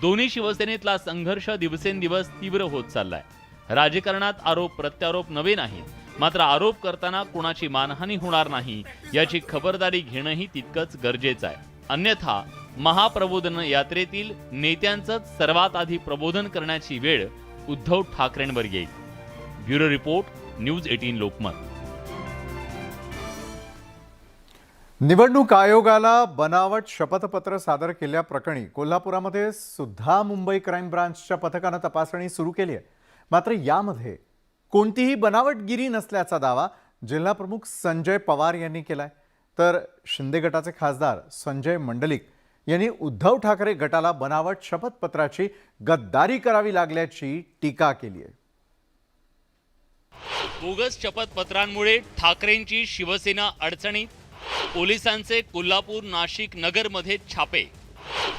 दोन्ही शिवसेनेतला संघर्ष दिवसेंदिवस तीव्र होत चाललाय. राजकारणात आरोप प्रत्यारोप नवे नाहीत, मात्र आरोप करताना कुणाची मानहानी होणार नाही याची खबरदारी घेणंही तितकंच गरजेचं आहे. अन्यथा महाप्रबोधन यात्रेतील नेत्यांचंच सर्वात आधी प्रबोधन करण्याची वेळ उद्धव ठाकरेंवर येईल. Bureau report, news 18 Lokmat. निवडणूक आयोगाला बनावट शपथपत्र सादर केल्याप्रकरणी कोल्हापुरामध्ये सुद्धा मुंबई क्राईम ब्रांचच्या पथकानं तपासणी सुरू केली आहे. मात्र यामध्ये कोणतीही बनावटगिरी नसल्याचा दावा जिल्हाप्रमुख संजय पवार यांनी केलाय. तर शिंदे गटाचे खासदार संजय मंडलिक यांनी उद्धव ठाकरे गटाला बनावट शपथपत्राची गद्दारी करावी लागल्याची टीका केली आहे. बोगस शपथपत्रांमुळे ठाकरेंची शिवसेना अडचणीत, पोलिसांचे कोल्हापूर, नाशिक, नगरमध्ये छापे.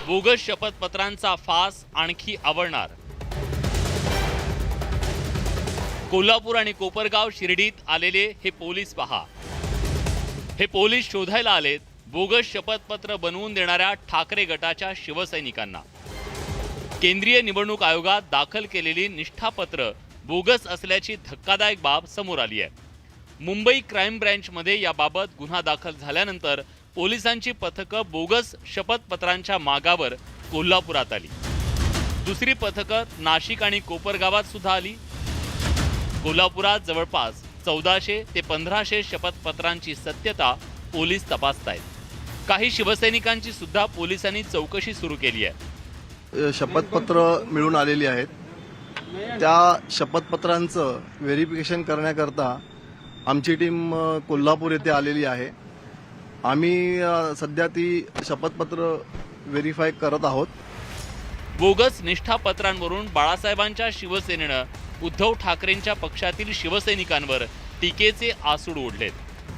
बोगस शपथपत्रांचा फास आणखी आवळणार. कोल्हापूर आणि कोपरगाव शिर्डीत आलेले हे पोलीस पहा. हे पोलीस शोधायला आलेत बोगस शपथपत्र बनवून देणाऱ्या ठाकरे गटाच्या शिवसैनिकांना. केंद्रीय निवडणूक आयोगात दाखल केलेली निष्ठापत्र बोगस असल्याची धक्कादायक बाब समोर आली आहे. मुंबई क्राईम ब्रँचमध्ये याबाबत गुन्हा दाखल झाल्यानंतर पोलिसांची पथकं बोगस शपथपत्रांच्या मागावर कोल्हापुरात आली. दुसरी पथकं नाशिक आणि कोपरगावात सुद्धा आली. कोल्हापुरात जवळपास 1400 ते 1500 शपथपत्रांची सत्यता पोलीस तपासतायत. काही शिवसैनिकांची सुद्धा पोलिसांनी चौकशी सुरू केली आहे. शपथपत्र मिळून आलेली आहेत. त्या शपथपत्रांचं व्हेरिफिकेशन करण्याकरता आमची टीम कोल्हापूर येथे आलेली आहे. आम्ही सध्या ती शपथपत्र व्हेरीफाय करत आहोत. बोगस निष्ठापत्रांवरून बाळासाहेबांच्या शिवसेनेनं उद्धव ठाकरेंच्या पक्षातील शिवसैनिकांवर टीकेचे आसूड ओढलेत.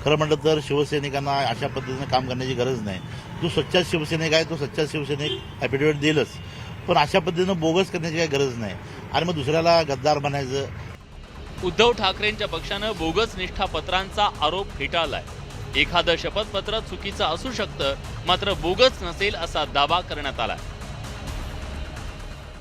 खरं म्हटलं तर शिवसैनिकांना अशा पद्धतीने काम करण्याची गरज नाही. जो सच्चा शिवसैनिक आहे तो सच्चा शिवसैनिक ॲफिडेव्हिट देईलच, पण अशा पद्धतीनं बोगस करण्याची काही गरज नाही आणि मग दुसऱ्याला गद्दार बनायचं. उद्धव ठाकरेंच्या पक्षानं बोगस निष्ठापत्रांचा आरोप फेटाळलाय. एखादं शपथपत्र चुकीचं असू शकतं, मात्र बोगस नसेल असा दावा करण्यात आलाय.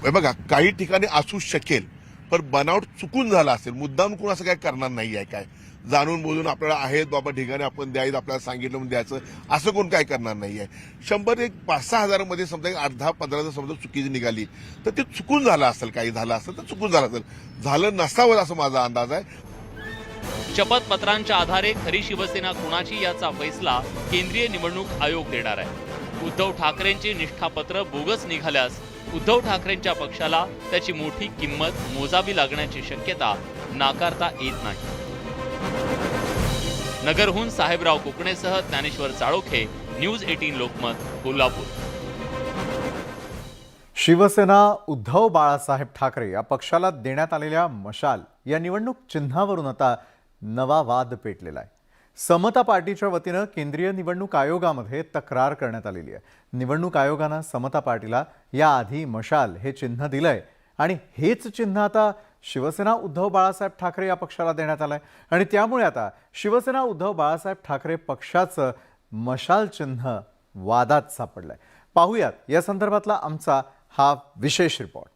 बघा, काही ठिकाणी असू शकेल, पण बनावट चुकून झाला असेल, मुद्दाम कोण असं काय करणार नाही आहे. काय जाणून बोलून आपल्याला आहेत बाबा ठिकाणी आपण द्यायचं, आपल्याला सांगितलं म्हणून द्यायचं, असं कोण काय करणार नाही आहे. 100 एक 5-6 हजारामध्ये समजा 8-10-15 समजा चुकीची निघाली तर ते चुकून झालं असेल, काही झालं असेल तर चुकून झालं असेल, झालं नसावं असं माझा अंदाज आहे. शपथपत्रांच्या आधारे खरी शिवसेना कुणाची याचा फैसला केंद्रीय निवडणूक आयोग देणार आहे. उद्धव ठाकरेंची निष्ठापत्र बोगस निघाल्यास उद्धव ठाकरेंच्या पक्षाला त्याची मोठी किंमत मोजावी लागण्याची शक्यता नाकारता येत नाही. नगरहून साहेबराव कोकणेसह ज्ञानेश्वर चाळोखे, न्यूज 18 लोकमत, कोल्हापूर. शिवसेना उद्धव बाळासाहेब ठाकरे या पक्षाला देण्यात आलेल्या मशाल या निवडणूक चिन्हावरून आता नवा वाद पेटलेला आहे. समता पार्टीच्या वतीनं केंद्रीय निवडणूक आयोगामध्ये तक्रार करण्यात आलेली आहे. निवडणूक आयोगानं समता पार्टीला याआधी मशाल हे चिन्ह दिलंय आणि हेच चिन्ह आता शिवसेना उद्धव बाळासाहेब ठाकरे या पक्षाला देण्यात आलंय आणि त्यामुळे आता शिवसेना उद्धव बाळासाहेब ठाकरे पक्षाचं मशाल चिन्ह वादात सापडलंय. पाहूयात या संदर्भातला आमचा हा विशेष रिपोर्ट.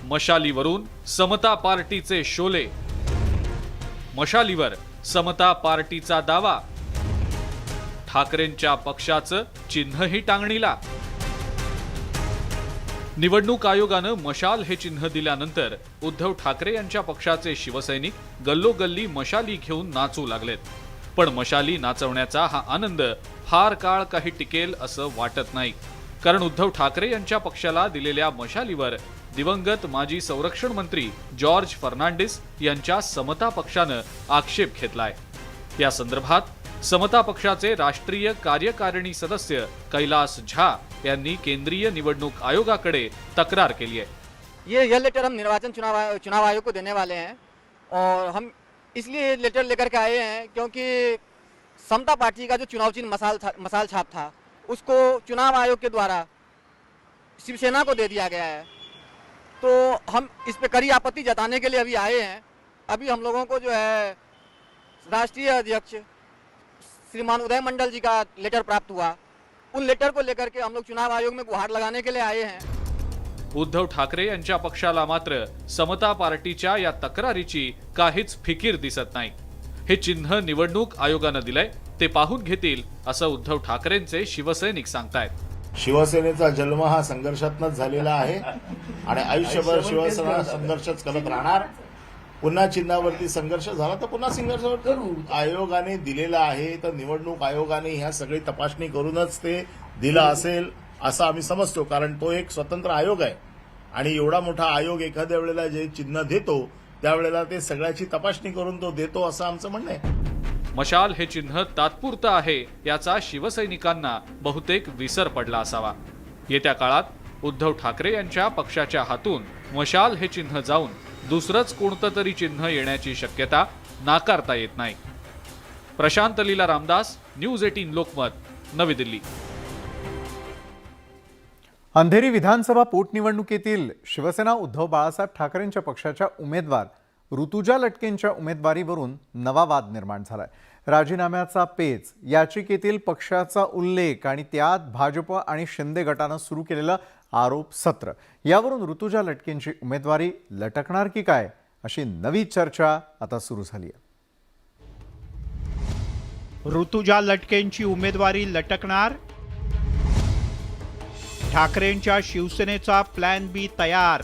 मशालीवरून समता पार्टीचे शोले. मशालीवर समता पार्टीचा दावा. ठाकरेंच्या पक्षाचं चिन्हही टांगणीला. निवडणूक आयोगानं मशाल हे चिन्ह दिल्यानंतर उद्धव ठाकरे यांच्या पक्षाचे शिवसैनिक गल्लोगल्ली मशाली घेऊन नाचू लागलेत. पण मशाली नाचवण्याचा हा आनंद फार काळ काही टिकेल असं वाटत नाही. कारण उद्धव ठाकरे यांच्या पक्षाला दिलेल्या मशालीवर दिवंगत माजी संरक्षण मंत्री जॉर्ज फर्नांडिस यांच्या समता पक्षानं आक्षेप घेतलाय. या संदर्भात समता पक्षाचे राष्ट्रीय कार्यकारिणी सदस्य कैलास झा यांनी केंद्रीय निवडणूक आयोगाकडे तक्रार केली आहे. ये लेटर हम निर्वाचन चुनाव आयोग को देने वाले हैं और हम इसलिए ये लेटर लेकर के आए हैं क्योंकि समता पार्टी का जो चुनाव चिन्ह मसाल छाप था उसको चुनाव आयोग के द्वारा शिवसेना को दे दिया गया है. तो हम इस पे कड़ी आपत्ति जताने के लिए अभी आए हैं. अभी हम लोगों को जो है राष्ट्रीय अध्यक्ष श्रीमान उदय मंडल जी का लेटर प्राप्त हुआ. उन लेटर को लेकर के हम लोग चुनाव आयोग में गुहार लगाने के लिए आए हैं. उद्धव ठाकरे यांच्या पक्षाला मात्र समता पार्टीच्या या तक्रारीची काहीच फिकीर दिसत नाही. हे चिन्ह निवडणूक आयोगानं दिलंय, ते पाहून घेतील असं उद्धव ठाकरेंचे शिवसैनिक सांगतायत. शिवसेनेचा जन्म हा संघर्षातनच झालेला आहे आणि आयुष्यभर शिवसेना संघर्षच करत राहणार. पुन्हा चिन्हावरती संघर्ष झाला तर पुन्हा संघर्ष आयोगाने दिलेला आहे, तर निवडणूक आयोगाने ह्या सगळी तपासणी करूनच ते दिलं असेल असं आम्ही समजतो, कारण तो एक स्वतंत्र आयोग आहे आणि एवढा मोठा आयोग एखाद्या वेळेला जे चिन्ह देतो त्यावेळेला ते सगळ्याची तपासणी करून तो देतो असं आमचं म्हणणं आहे. मशाल हे चिन्ह तात्पुरतं आहे याचा शिवसैनिकांना बहुतेक विसर पडला असावा. येत्या काळात उद्धव ठाकरे यांच्या पक्षाच्या हातून मशाल हे चिन्ह जाऊन दुसरंच कोणतं तरी चिन्ह येण्याची शक्यता नाकारता येत नाही. प्रशांत लीला रामदास, न्यूज 18 लोकमत, नवी दिल्ली. अंधेरी विधानसभा पोटनिवडणुकीतील शिवसेना उद्धव बाळासाहेब ठाकरेंच्या पक्षाच्या उमेदवार ऋतुजा लटकेंच्या उमेदवारीवरून नवा वाद निर्माण झालाय. राजीनाम्याचा पेच, याचिकेतील पक्षाचा उल्लेख आणि त्यात भाजप आणि शिंदे गटानं सुरू केलेलं आरोप सत्र, यावरून ऋतुजा लटकेंची उमेदवारी लटकणार की काय अशी नवी चर्चा आता सुरू झाली आहे. ऋतुजा लटकेंची उमेदवारी लटकणार? ठाकरेंच्या शिवसेनेचा प्लॅन बी तयार.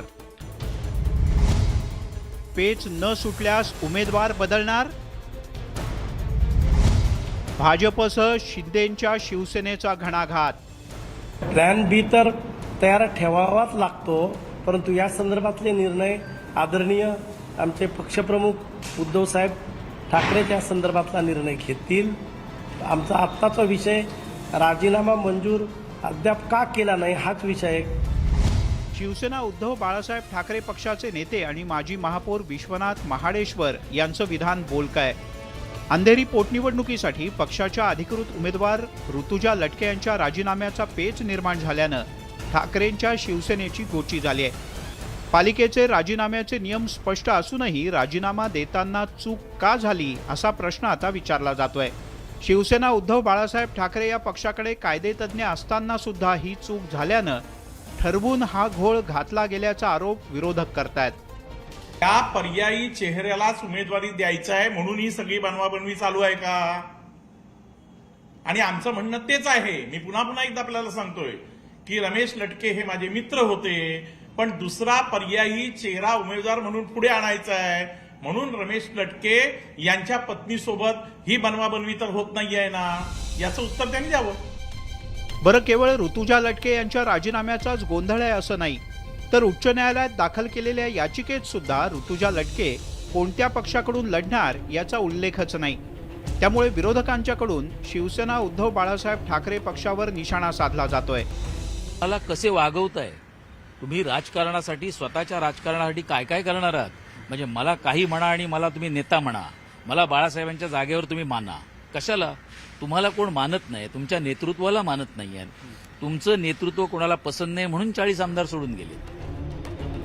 पेच न सुटल्यास उमेदवार बदलणार? भाजपसह शिंदेंच्या शिवसेनेचा घणाघात. प्लॅन बी तर तयार ठेवावाच लागतो, परंतु या संदर्भातले निर्णय आदरणीय आमचे पक्षप्रमुख उद्धवसाहेब ठाकरेच्या संदर्भातला निर्णय घेतील. आमचा आत्ताचा विषय राजीनामा मंजूर अद्याप का केला नाही हाच विषय आहे. शिवसेना उद्धव बाळासाहेब ठाकरे पक्षाचे नेते आणि माजी महापौर विश्वनाथ महाडेश्वर यांचं विधान बोलकं. अंधेरी पोटनिवडणुकीसाठी पक्षाच्या अधिकृत उमेदवार ऋतुजा लटके यांच्या राजीनाम्याचा पेच निर्माण झाल्यानं ठाकरेंच्या शिवसेनेची गोची झाली आहे. पालिकेचे राजीनाम्याचे नियम स्पष्ट असूनही राजीनामा देताना चूक का झाली असा प्रश्न आता विचारला जातोय. शिवसेना उद्धव बाळासाहेब ठाकरे या पक्षाकडे कायदेतज्ञ असताना सुद्धा ही चूक झाल्यानं ठरवून हा घोळ घातला गेल्याचा आरोप विरोधक करतायत. त्या पर्यायी चेहऱ्यालाच उमेदवारी द्यायचं आहे म्हणून ही सगळी बनवाबनवी चालू आहे का? आणि आमचं म्हणणं तेच आहे. मी पुन्हा एकदा आपल्याला सांगतोय की रमेश लटके हे माझे मित्र होते, पण दुसरा पर्यायी चेहरा उमेदवार म्हणून पुढे आणायचा आहे, म्हणून रमेश लटके यांच्या पत्नीसोबत ही बनवाबनवी तर होत नाहीये ना, याचं उत्तर त्यांनी द्यावं. बरं, केवळ ऋतुजा लटके यांच्या राजीनाम्याचाच गोंधळ आहे असं नाही, तर उच्च न्यायालयात दाखल केलेल्या याचिकेत सुद्धा ऋतुजा लटके कोणत्या पक्षाकडून लढणार याचा उल्लेखच नाही. त्यामुळे विरोधकांच्याकडून शिवसेना उद्धव बाळासाहेब ठाकरे पक्षावर निशाणा साधला जातोय. मला कसे वागवताय तुम्ही? राजकारणासाठी, स्वतःच्या राजकारणासाठी काय काय करणार आहात? म्हणजे मला काही म्हणा आणि मला तुम्ही नेता म्हणा, मला बाळासाहेबांच्या जागेवर तुम्ही माना. कशाला? तुम्हाला कोण मानत नाही, तुमच्या नेतृत्वाला मानत नाही. तुमचं नेतृत्व कोणाला पसंत नाही म्हणून 40 आमदार सोडून गेले.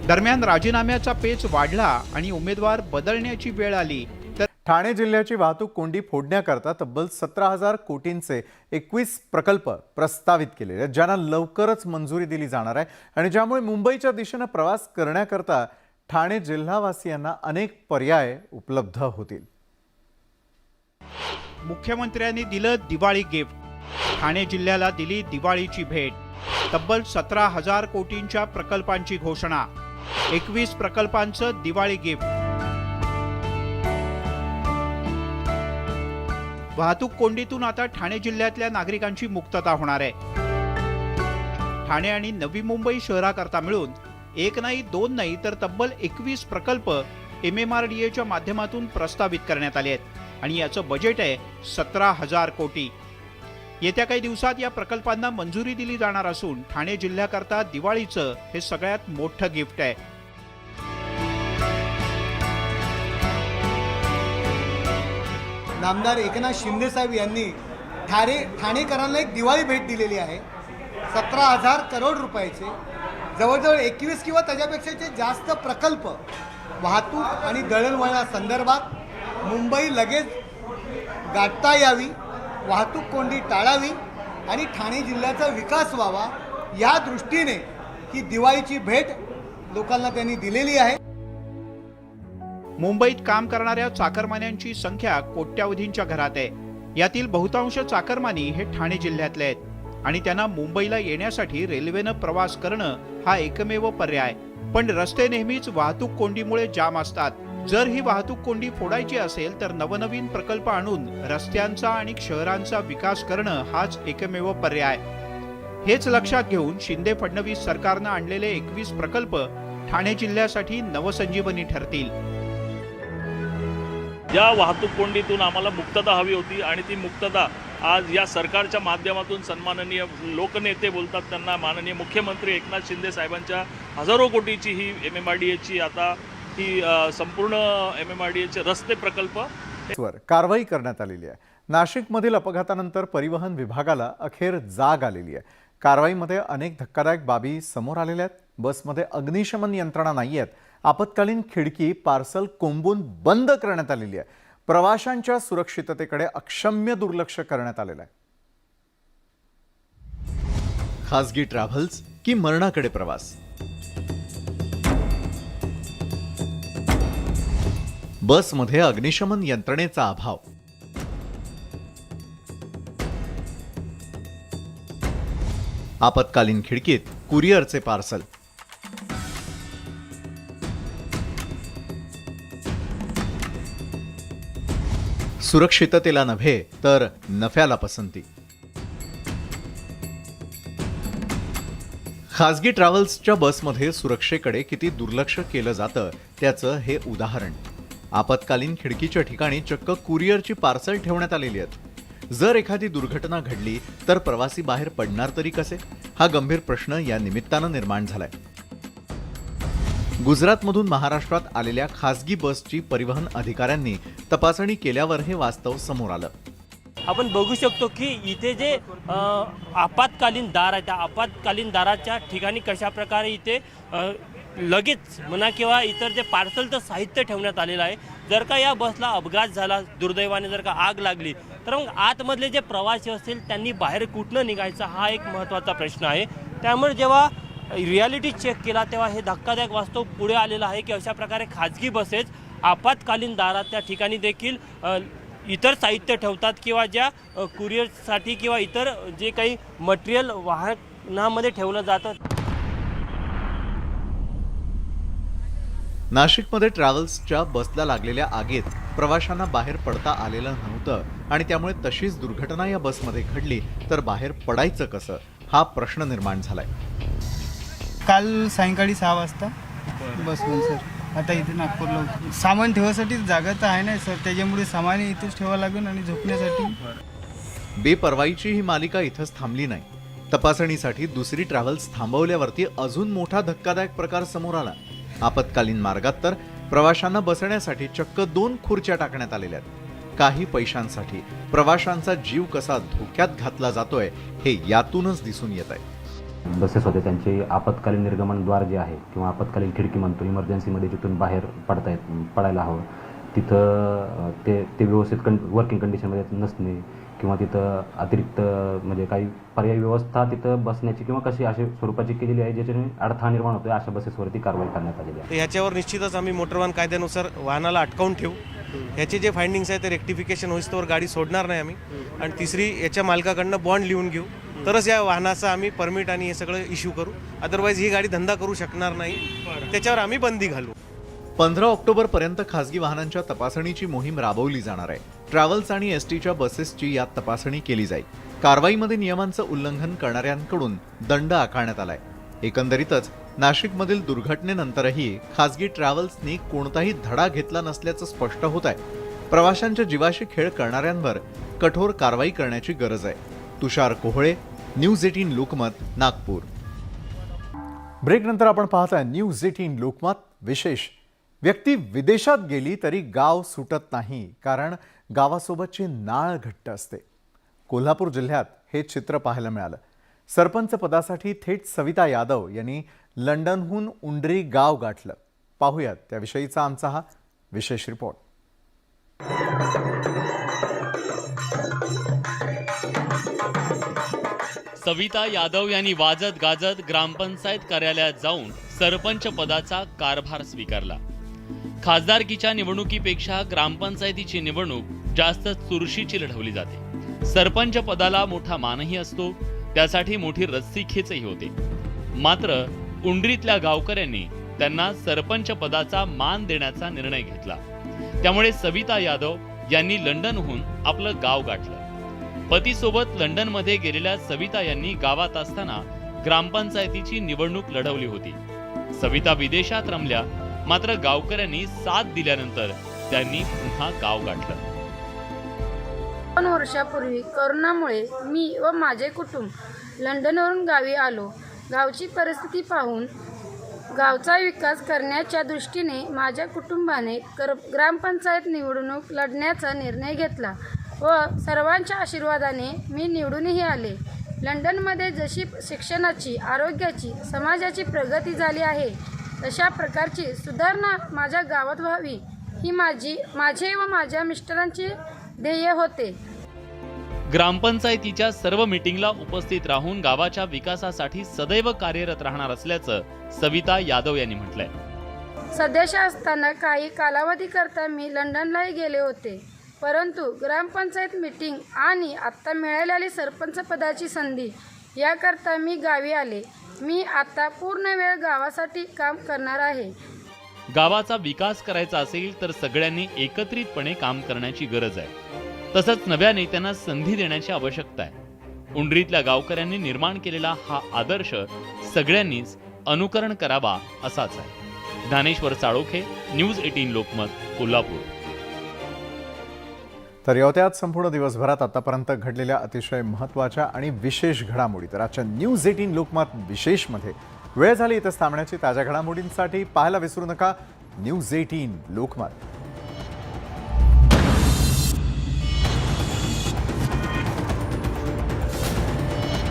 दरम्यान राजीनाम्याचा पेच वाढला आणि उमेदवार बदलण्याची वेळ आली तर ठाणे जिल्ह्याची वाहतूक कोंडी फोडण्याकरता तब्बल 17,000 कोटींचे 21 प्रकल्प प्रस्तावित केलेले आहेत, ज्यांना लवकरच मंजुरी दिली जाणार आहे आणि ज्यामुळे मुंबईच्या दिशेनं प्रवास करण्याकरता ठाणे जिल्हावासियांना अनेक पर्याय उपलब्ध होतील. मुख्यमंत्र्यांनी दिलं दिवाळी गिफ्ट. ठाणे जिल्ह्याला दिली दिवाळीची भेट. तब्बल 17,000 कोटींच्या प्रकल्पांची घोषणा. 21 प्रकल्पांचं दिवाळी गिफ्ट. वाहतूक कोंडीतून आता ठाणे जिल्ह्यातल्या नागरिकांची मुक्तता होणार आहे. ठाणे आणि नवी मुंबई शहराकरता मिळून एक नाही, दोन नाही, तर तब्बल 21 प्रकल्प MMRDAच्या माध्यमातून प्रस्तावित करण्यात आले आहेत आणि याचं बजेट आहे 17,000 कोटी. येत्या काही दिवसात या प्रकल्पांना मंजुरी दिली जाणार असून ठाणे जिल्ह्याकरता दिवाळीचं हे सगळ्यात मोठं गिफ्ट आहे. नामदार एकनाथ शिंदे साहेब यांनी ठाणेकरांना एक दिवाळी भेट दिलेली आहे. 17,000 करोड रुपयाचे जवळजवळ 21 किंवा त्याच्यापेक्षाचे जास्त प्रकल्प वाहतूक आणि दळणवळणासंदर्भात मुंबई लगेच गाठता यावी, वाहतूक कोंडी टाळावी आणि ठाणे जिल्ह्याचा विकास व्हावा या दृष्टीने ही दिवाळीची भेट लोकांना त्यांनी दिलेली आहे. मुंबईत काम करणाऱ्या चाकरमान्यांची संख्या कोट्यावधींच्या घरात आहे. यातील बहुतांश चाकरमानी हे ठाणे जिल्ह्यातले आहेत आणि त्यांना मुंबईला येण्यासाठी रेल्वेनं प्रवास करणं हा एकमेव पर्याय. पण रस्ते नेहमीच वाहतूक कोंडीमुळे जाम असतात. जर ही वाहतूक कोंडी फोडायची असेल तर नवनवीन प्रकल्प आणून रस्त्यांचा आणि शहरांचा विकास करणं हाच एकमेव पर्याय. हेच लक्षात घेऊन शिंदे फडणवीस सरकारनं आणलेले 21 प्रकल्प ठाणे जिल्ह्यासाठी नवसंजीवनी ठरतील. या वाहतूक कोंडीतून आम्हाला मुक्तता हवी होती आणि ती मुक्तता आज या सरकारच्या माध्यमातून सन्माननीय लोकनेते बोलतात त्यांना माननीय मुख्यमंत्री एकनाथ शिंदे साहेबांच्या हजारो कोटीची ही MMRDAची आता ही संपूर्ण MMRDAचे रस्ते प्रकल्प वर कारवाई करण्यात आलेली आहे. नाशिकमधील अपघातानंतर परिवहन विभागाला अखेर जाग आलेली आहे. कारवाईमध्ये अनेक धक्कादायक बाबी समोर आलेल्या आहेत. बसमध्ये अग्निशमन यंत्रणा नाही आहेत. आपत्कालीन खिडकी पार्सल कोंबून बंद करण्यात आलेली आहे. प्रवाशांच्या सुरक्षिततेकडे अक्षम्य दुर्लक्ष करण्यात आलेलं आहे. खासगी ट्रॅव्हल्स की मरणाकडे प्रवास. बसमध्ये अग्निशमन यंत्रणेचा अभाव. आपत्कालीन खिडकीत कुरिअरचे पार्सल. सुरक्षिततेला नव्हे तर नफ्याला पसंती. खासगी ट्रॅव्हल्सच्या बसमध्ये सुरक्षेकडे किती दुर्लक्ष केलं जातं त्याचं हे उदाहरण. आपत्कालीन खिडकीच्या ठिकाणी चक्क कुरिअरची पार्सल ठेवण्यात आलेली आहेत. जर एखादी दुर्घटना घडली तर प्रवासी बाहेर पडणार तरी कसे, हा गंभीर प्रश्न या निमित्तानं निर्माण झालाय. गुजरातमधून महाराष्ट्रात आलेल्या खासगी बसची परिवहन अधिकाऱ्यांनी तपासणी केल्यावर हे वास्तव समोर आलं. आपण बघू शकतो की इथे जे आपत्कालीन दार आहे त्या आपत्कालीन दाराच्या ठिकाणी कशा प्रकारे इथे लगेच म्हणा किंवा इतर जे पार्सलचं साहित्य ठेवण्यात आलेलं आहे. जर का या बसला अपघात झाला, दुर्दैवाने जर का आग लागली तर मग आतमधले जे प्रवासी असतील त्यांनी बाहेर कुठनं निघायचं हा एक महत्त्वाचा प्रश्न आहे. त्यामुळे जेव्हा रियालिटी चेक केला तेव्हा हे धक्कादायक वास्तव पुढे आलेलं आहे की अशा प्रकारे खाजगी बसेस आपत्कालीन दारात त्या ठिकाणी देखील इतर साहित्य ठेवतात किंवा ज्या कुरिअरसाठी किंवा इतर जे काही मटेरियल वाहनामध्ये ठेवलं जातं. नाशिकमध्ये ट्रॅव्हल्सच्या बसला लागलेल्या आगीत प्रवाशांना बाहेर पडता आलेलं नव्हतं आणि त्यामुळे तशीच दुर्घटना या बसमध्ये घडली तर बाहेर पडायचं कसं, हा प्रश्न निर्माण झालाय. काल सायंकाळी 6 वाजता बसलो सर. आता इथे नागपूरला सामान ठेवायसाठी जागा तर आहे नाही सर, त्याच्यामुळे सामान इथेच ठेवावं लागेल आणि झोपण्यासाठी. बेपर्वाईची ही मालिका इथंच थांबली नाही. तपासणीसाठी दुसरी ट्रॅव्हल्स थांबवल्यावरती अजून मोठा धक्कादायक प्रकार समोर आला. आपत्कालीन मार्गात तर प्रवाशांना बसण्यासाठी चक्क 2 खुर्च्या टाकण्यात आलेल्या आहेत. काही पैशांसाठी प्रवाशांचा जीव कसा धोक्यात घातला जातोय हे यातूनच दिसून येत आहे. बसेस होते त्यांचे आपत्कालीन निर्गमनद्वार जे आहे किंवा आपत्कालीन खिडकी म्हणतो, इमर्जन्सीमध्ये जिथून बाहेर पडायला हवं तिथं ते व्यवस्थित वर्किंग कंडिशनमध्ये नसणे किंवा तिथं अतिरिक्त म्हणजे काही पर्यायी व्यवस्था तिथं बसण्याची किंवा कशी अशा स्वरूपाची केलेली आहे ज्याच्याने अडथळा निर्माण होतोय. अशा बसेसवरती कारवाई करण्यात आलेली आहे. ह्याच्यावर निश्चितच आम्ही मोटर वाहन कायद्यानुसार वाहनाला अटकावून ठेवू. ह्याचे जे फाइंडिंग्स आहेत ते रेक्टिफिकेशन होईस्तोवर गाडी सोडणार नाही आम्ही. आणि तिसरी याच्या मालकाकडनं बॉन्ड लिहून घेऊ तरच या वाहनाचा आम्ही परमिट आणि हे सगळं इश्यू करू. अदरवाईज ही गाडी धंदा करू शकणार नाही, त्याच्यावर आम्ही बंदी घालू. 15 ऑक्टोबरपर्यंत खासगी वाहनांच्या तपासणीची मोहीम राबवली जाणार आहे. ट्रॅव्हल्स आणि एसटीच्या बसेसची यात तपासणी केली जाईल. कारवाईमध्ये नियमांचं उल्लंघन करणाऱ्यांकडून दंड आकारण्यात आलाय. एकंदरीतच नाशिकमधील दुर्घटनेनंतरही खासगी ट्रॅव्हल्सनी कोणताही धडा घेतला नसल्याचं स्पष्ट होत आहे. प्रवाशांच्या जीवाशी खेळ करणाऱ्यांवर कठोर कारवाई करण्याची गरज आहे. तुषार कोहळे, न्यूज 18 लोकमत, नागपूर. ब्रेकनंतर आपण पाहताय न्यूज 18 लोकमत विशेष. व्यक्ती विदेशात गेली तरी गाव सुटत नाही, कारण गावासोबतची नाळ घट्ट असते. कोल्हापूर जिल्ह्यात हे चित्र पाहायला मिळालं. सरपंच पदासाठी थेट सविता यादव यांनी लंडनहून उंडरी गाव गाठलं. पाहूयात त्याविषयीचा आमचा हा विशेष रिपोर्ट. सविता यादव यांनी वाजत गाजत ग्रामपंचायत कार्यालयात जाऊन सरपंच पदाचा कारभार स्वीकारला. खासदारकीच्या निवडणुकीपेक्षा ग्रामपंचायतीची निवडणूक जास्त चुरशीची लढवली जाते. सरपंच पदाला मोठा मानही असतो, त्यासाठी मोठी रस्सीखेचही होते. मात्र उंडरीतल्या गावकऱ्यांनी त्यांना सरपंच पदाचा मान देण्याचा निर्णय घेतला. त्यामुळे सविता यादव यांनी लंडनहून आपलं गाव गाठलं. पतीसोबत लंडनमध्ये गेलेल्या सविता यांनी गावात असताना ग्रामपंचायतीची निवडणूक लढवली होती. सविता विदेशात रमल्या, मात्र गावकऱ्यांनी साथ दिल्यानंतर त्यांनी पुन्हा गाव गाठलं. 2 वर्षापूर्वी करोनामुळे मी व माझे कुटुंब लंडनवरून गावी आलो. गावची परिस्थिती पाहून गावचा विकास करण्याच्या दृष्टीने माझ्या कुटुंबाने ग्रामपंचायत निवडणूक लढण्याचा निर्णय घेतला व सर्वांच्या आशीर्वादाने मी निवडूनही आले. लंडनमध्ये जशी शिक्षणाची, आरोग्याची, समाजाची प्रगती झाली आहे, तशा प्रकारची सुधारणा माझ्या गावात व्हावी ही माझे व माझ्या मिस्टरांचे ध्येय होते. ग्रामपंचायतीच्या सर्व मीटिंगला उपस्थित राहून गावाच्या विकासासाठी सदैव कार्यरत राहणार असल्याचं सविता यादव यांनी म्हटलंय. सदस्य असताना काही कालावधीकरता मी लंडनलाही गेले होते, परंतु ग्रामपंचायत मीटिंग आणि आत्ता मिळालेली सरपंच पदाची संधी याकरता मी गावी आले. मी आता पूर्ण वेळ गावासाठी काम करणार आहे. गावाचा विकास करायचा असेल तर सगळ्यांनी एकत्रितपणे काम करण्याची गरज आहे. तसंच नव्या नेत्यांना संधी देण्याची आवश्यकता आहे. उंडरीतल्या गावकऱ्यांनी निर्माण केलेला हा आदर्श सगळ्यांनीच अनुकरण करावा असाच आहे. ज्ञानेश्वर चाळोखे, न्यूज 18 लोकमत, कोल्हापूर. तर होत्याच संपूर्ण दिवसभरात आतापर्यंत घडलेल्या अतिशय महत्त्वाच्या आणि विशेष घडामोडी. तर आजच्या न्यूज 18 लोकमत विशेषमध्ये वेळ झाली इथं थांबण्याची. ताज्या घडामोडींसाठी पाहायला विसरू नका न्यूज 18 लोकमत.